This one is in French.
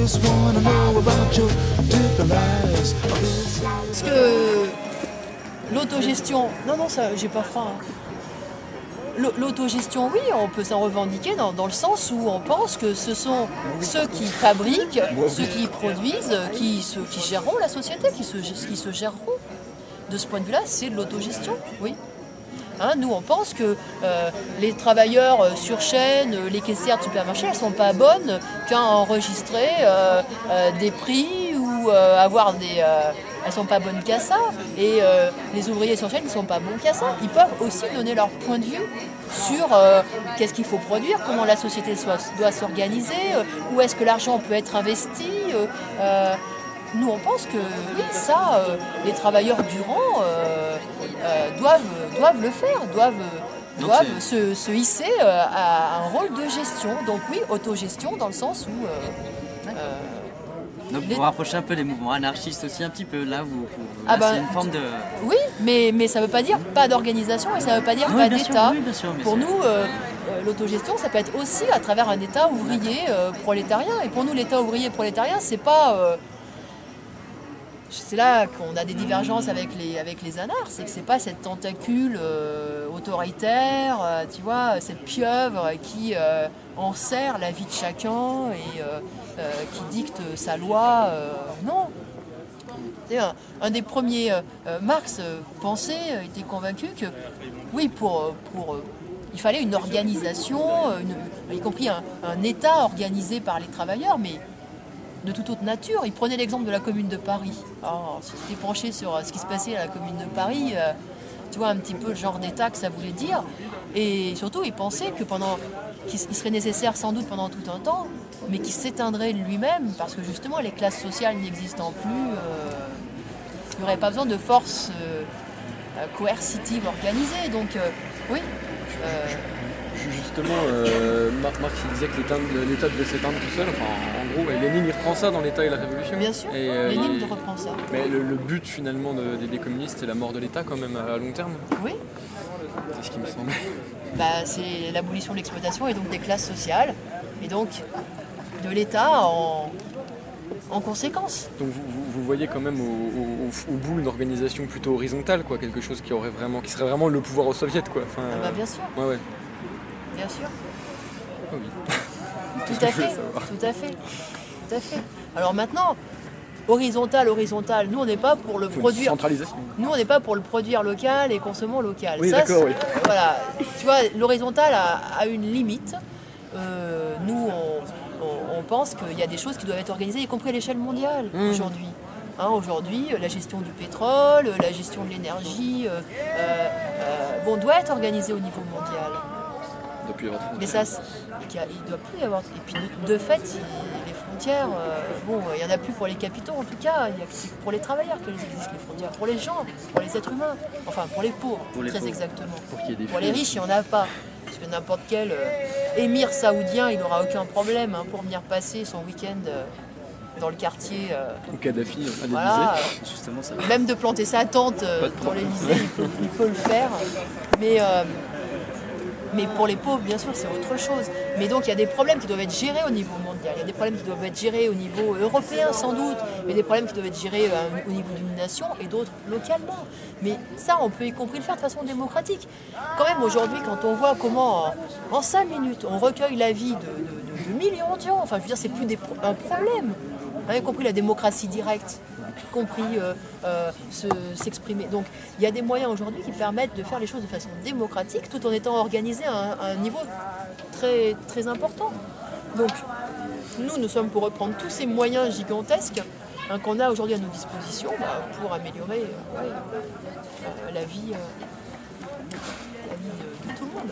Parce que l'autogestion, non, ça, j'ai pas faim. L'autogestion, oui, on peut s'en revendiquer dans le sens où on pense que ce sont ceux qui fabriquent, ceux qui produisent, qui géreront la société, qui se géreront. De ce point de vue-là, c'est de l'autogestion, oui. Hein, nous, on pense que les travailleurs sur chaîne, les caissières de supermarché, elles ne sont pas bonnes qu'à enregistrer des prix ou avoir des... elles ne sont pas bonnes qu'à ça. Et les ouvriers sur chaîne ne sont pas bons qu'à ça. Ils peuvent aussi donner leur point de vue sur qu'est-ce qu'il faut produire, comment la société doit s'organiser, où est-ce que l'argent peut être investi. Nous, on pense que oui, ça, les travailleurs du rang doivent le faire, doivent se hisser à un rôle de gestion. Donc oui, autogestion dans le sens où... donc vous rapprochez un peu des mouvements anarchistes aussi un petit peu, là, c'est une forme de... Oui, mais ça ne veut pas dire pas d'organisation et ça ne veut pas dire pas d'État. Pour nous, l'autogestion, ça peut être aussi à travers un État ouvrier prolétarien. Et pour nous, l'État ouvrier prolétarien, c'est pas... c'est là qu'on a des divergences avec les anards, c'est que c'est pas cette tentacule autoritaire, tu vois, cette pieuvre qui enserre la vie de chacun et qui dicte sa loi. Non. Un des premiers, Marx pensait, était convaincu que oui, il fallait une organisation, y compris un État organisé par les travailleurs, mais de toute autre nature. Il prenait l'exemple de la Commune de Paris. Alors, si tu t'es penché sur ce qui se passait à la Commune de Paris, tu vois un petit peu le genre d'État que ça voulait dire. Et surtout, il pensait qu'il serait nécessaire sans doute pendant tout un temps, mais qu'il s'éteindrait de lui-même, parce que justement, les classes sociales n'existant plus, il n'y aurait pas besoin de forces coercitives organisées. Donc, oui. Justement, Marx disait que l'État devait s'éteindre tout seul. Enfin, en gros, et Lénine il reprend ça dans l'État et la Révolution. Bien sûr, Lénine reprend ça. Mais le but finalement des communistes, c'est la mort de l'État quand même à long terme. Oui. C'est ce qui me semble. C'est l'abolition de l'exploitation et donc des classes sociales, et donc de l'État en conséquence. Donc vous voyez quand même au bout une organisation plutôt horizontale, quoi, quelque chose qui serait vraiment le pouvoir au soviet, quoi. Enfin, bien sûr. Ouais. Bien sûr. Oh oui. Tout à fait. Alors maintenant, horizontal, nous on n'est pas pour le produire. Centralisation. Nous on n'est pas pour le produire local et consommer local. Oui, d'accord, oui. Voilà. Tu vois, l'horizontal a une limite. Nous on pense qu'il y a des choses qui doivent être organisées, y compris à l'échelle mondiale aujourd'hui. Aujourd'hui, la gestion du pétrole, la gestion de l'énergie, doit être organisée au niveau mondial. Mais ça, il doit plus y avoir. Et puis de fait, les frontières, il n'y en a plus pour les capitaux en tout cas. C'est pour les travailleurs qu'elles existent les frontières, pour les gens, pour les êtres humains, enfin pour les pauvres, exactement. Pour les riches, il n'y en a pas. Parce que n'importe quel émir saoudien, il n'aura aucun problème pour venir passer son week-end dans le quartier. Ou Kadhafi à l'Élysée. Voilà, Justement, ça même de planter sa tente dans l'Élysée, il peut le faire. Mais pour les pauvres, bien sûr, c'est autre chose. Mais donc, il y a des problèmes qui doivent être gérés au niveau mondial. Il y a des problèmes qui doivent être gérés au niveau européen, sans doute. Il y a des problèmes qui doivent être gérés au niveau d'une nation et d'autres localement. Mais ça, on peut y compris le faire de façon démocratique. Quand même, aujourd'hui, quand on voit comment, en 5 minutes, on recueille l'avis de millions de gens, enfin, je veux dire, c'est plus un problème. Y compris la démocratie directe, y compris s'exprimer. Donc il y a des moyens aujourd'hui qui permettent de faire les choses de façon démocratique tout en étant organisé à un niveau très, très important. Donc nous sommes pour reprendre tous ces moyens gigantesques qu'on a aujourd'hui à nos dispositions pour améliorer la vie de tout le monde.